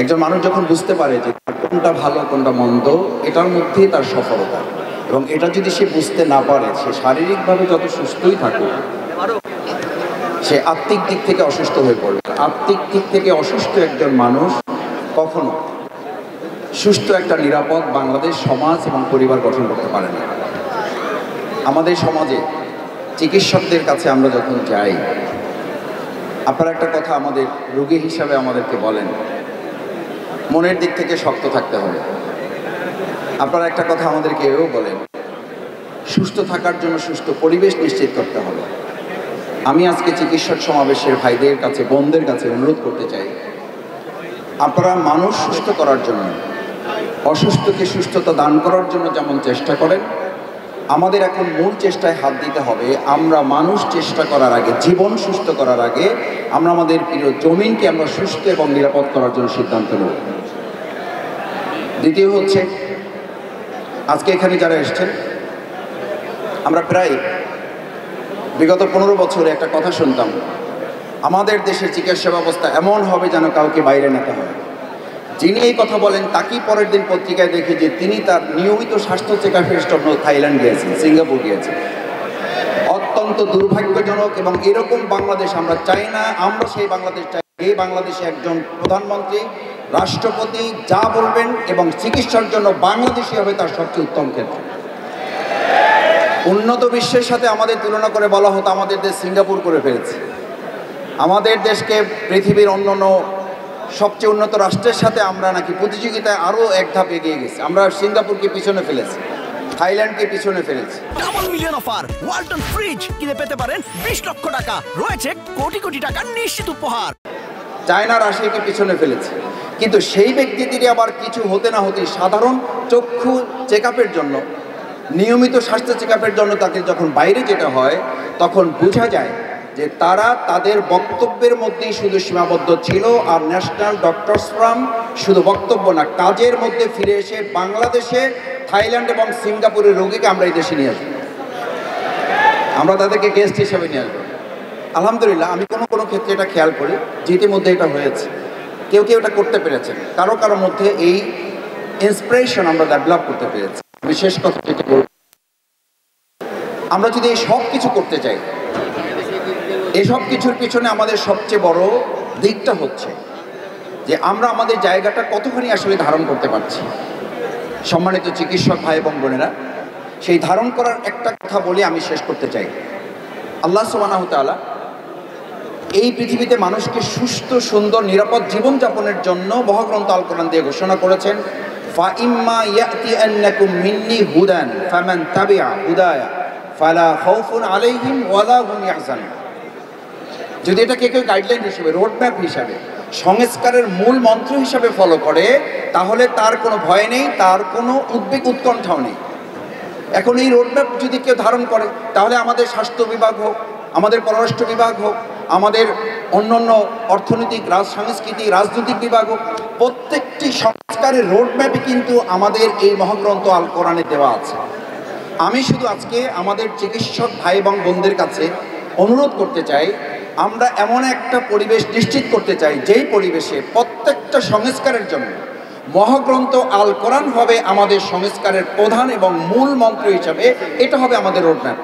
একজন মানুষ যখন বুঝতে পারে যে কোনটা ভালো কোনটা মন্দ, এটার মধ্যেই তার সফলতা। এবং এটা যদি সে বুঝতে না পারে, সে শারীরিকভাবে যত সুস্থই থাকুক, সে আত্মিক দিক থেকে অসুস্থ হয়ে পড়বে। আত্মিক দিক থেকে অসুস্থ একজন মানুষ কখনো সুস্থ একটা নিরাপদ বাংলাদেশ সমাজ এবং পরিবার গঠন করতে পারে না। আমাদের সমাজে চিকিৎসকদের কাছে আমরা যখন যাই, আপনারা একটা কথা আমাদের রোগী হিসাবে আমাদেরকে বলেন, মনের দিক থেকে শক্ত থাকতে হবে। আপনারা একটা কথা আমাদেরকে এও বলেন, সুস্থ থাকার জন্য সুস্থ পরিবেশ নিশ্চিত করতে হবে। আমি আজকে চিকিৎসক সমাবেশের ভাইদের কাছে, বোনদের কাছে অনুরোধ করতে চাই, আপনারা মানুষ সুস্থ করার জন্য, অসুস্থকে সুস্থতা দান করার জন্য যেমন চেষ্টা করেন, আমাদের এখন মূল চেষ্টায় হাত দিতে হবে। আমরা মানুষ চেষ্টা করার আগে, জীবন সুস্থ করার আগে আমরা আমাদের প্রিয় জমিনকে আমরা সুস্থ এবং নিরাপদ করার জন্য সিদ্ধান্ত নেব। দ্বিতীয় হচ্ছে, আজকে এখানে যারা এসছেন, আমরা প্রায় বিগত 15 বছরে একটা কথা শুনতাম, আমাদের দেশের চিকিৎসা ব্যবস্থা এমন হবে যেন কাউকে বাইরে নিতে হয়। যিনি এই কথা বলেন তাকেই পরের দিন পত্রিকায় দেখি যে তিনি তার নিয়মিত স্বাস্থ্য চেকআপের জন্য থাইল্যান্ড গিয়েছেন, সিঙ্গাপুর গিয়েছেন। অত্যন্ত দুর্ভাগ্যজনক। এবং এরকম বাংলাদেশ আমরা চাই না। আমরা সেই বাংলাদেশ চাই, এই বাংলাদেশে একজন প্রধানমন্ত্রী, রাষ্ট্রপতি যা বলবেন এবং চিকিৎসার জন্য বাংলাদেশই হবে তার সবচেয়ে উত্তম ক্ষেত্র। উন্নত বিশ্বের সাথে আমাদের তুলনা করে বলা হতো আমাদের দেশ সিঙ্গাপুর করে ফেলেছে। আমাদের দেশকে পৃথিবীর অন্যান্য সবচেয়ে উন্নত রাষ্ট্রের সাথে আমরা নাকি প্রতিযোগিতায় আরও এক ধাপ এগিয়ে গেছি। আমরা সিঙ্গাপুরকে পিছনে ফেলেছি, থাইল্যান্ডকে পিছনে ফেলেছি। Double million offer, Walton fridge কিনে পেতে পারেন 20 লক্ষ টাকা, রয়েছে কোটি কোটি টাকার নিশ্চিত উপহার। চায়না, রাশিয়াকে পিছনে ফেলেছে। কিন্তু সেই ব্যক্তিদের আবার কিছু হতে না হতে সাধারণ চক্ষু চেকআপের জন্য, নিয়মিত স্বাস্থ্য চেকআপের জন্য তাকে যখন বাইরে যেতে হয়, তখন বোঝা যায় যে তারা তাদের বক্তব্যের মধ্যেই শুধু সীমাবদ্ধ ছিল। আর ন্যাশনাল ডক্টরস ফোরাম শুধু বক্তব্য না, কাজের মধ্যে ফিরে এসে বাংলাদেশে, থাইল্যান্ড এবং সিঙ্গাপুরের রোগীকে আমরা এই দেশে নিয়ে আসবো, আমরা তাদেরকে গেস্ট হিসেবে নিয়ে আসবো। আলহামদুলিল্লাহ, আমি কোনো ক্ষেত্রে এটা খেয়াল করি যে ইতিমধ্যে এটা হয়েছে। কেউ কেউ এটা করতে পেরেছেন, কারো মধ্যে এই ইন্সপিরেশন আমরা ডেভেলপ করতে পেরেছি। বিশেষ কথা যেটা বলব, আমরা যদি এই সব কিছু করতে চাই, এসব কিছুর পিছনে আমাদের সবচেয়ে বড় দিকটা হচ্ছে যে আমরা আমাদের জায়গাটা কতখানি আসলে ধারণ করতে পারছি। সম্মানিত চিকিৎসক ভাই এবং বোনেরা, সেই ধারণ করার একটা কথা বলে আমি শেষ করতে চাই। আল্লাহ সুবহানাহু ওয়া তাআলা এই পৃথিবীতে মানুষকে সুস্থ, সুন্দর, নিরাপদ জীবনযাপনের জন্য মহাগ্রন্থ আল কোরআন দিয়ে ঘোষণা করেছেন, ফাইম্মা ইয়াতিয়ান্নাকুম মিন্নি হুদান ফামান তাবিআ হুদায়া ফালা খাউফুন আলাইহিম ওয়ালা হুম ইয়াহজানুন। যদি এটাকে কেউ গাইডলাইন হিসেবে, রোডম্যাপ হিসাবে, সংস্কারের মূল মন্ত্র হিসাবে ফলো করে, তাহলে তার কোনো ভয় নেই, তার কোনো উদ্বেগ উৎকণ্ঠাও নেই। এখন এই রোডম্যাপ যদি কেউ ধারণ করে, তাহলে আমাদের স্বাস্থ্য বিভাগ হোক, আমাদের পররাষ্ট্র বিভাগ হোক, আমাদের অন্যান্য অর্থনৈতিক, সাংস্কৃতিক, রাজনৈতিক বিভাগ হোক, প্রত্যেকটি সংস্কারের রোডম্যাপে কিন্তু আমাদের এই মহাগ্রন্থ আল কোরআনে দেওয়া আছে। আমি শুধু আজকে আমাদের চিকিৎসক ভাই এবং বোনদের কাছে অনুরোধ করতে চাই, আমরা এমন একটা পরিবেশ নিশ্চিত করতে চাই, যেই পরিবেশে প্রত্যেকটা সংস্কারের জন্য মহাগ্রন্থ আল কোরআন হবে আমাদের সংস্কারের প্রধান এবং মূল মন্ত্র হিসাবে। এটা হবে আমাদের রোডম্যাপ।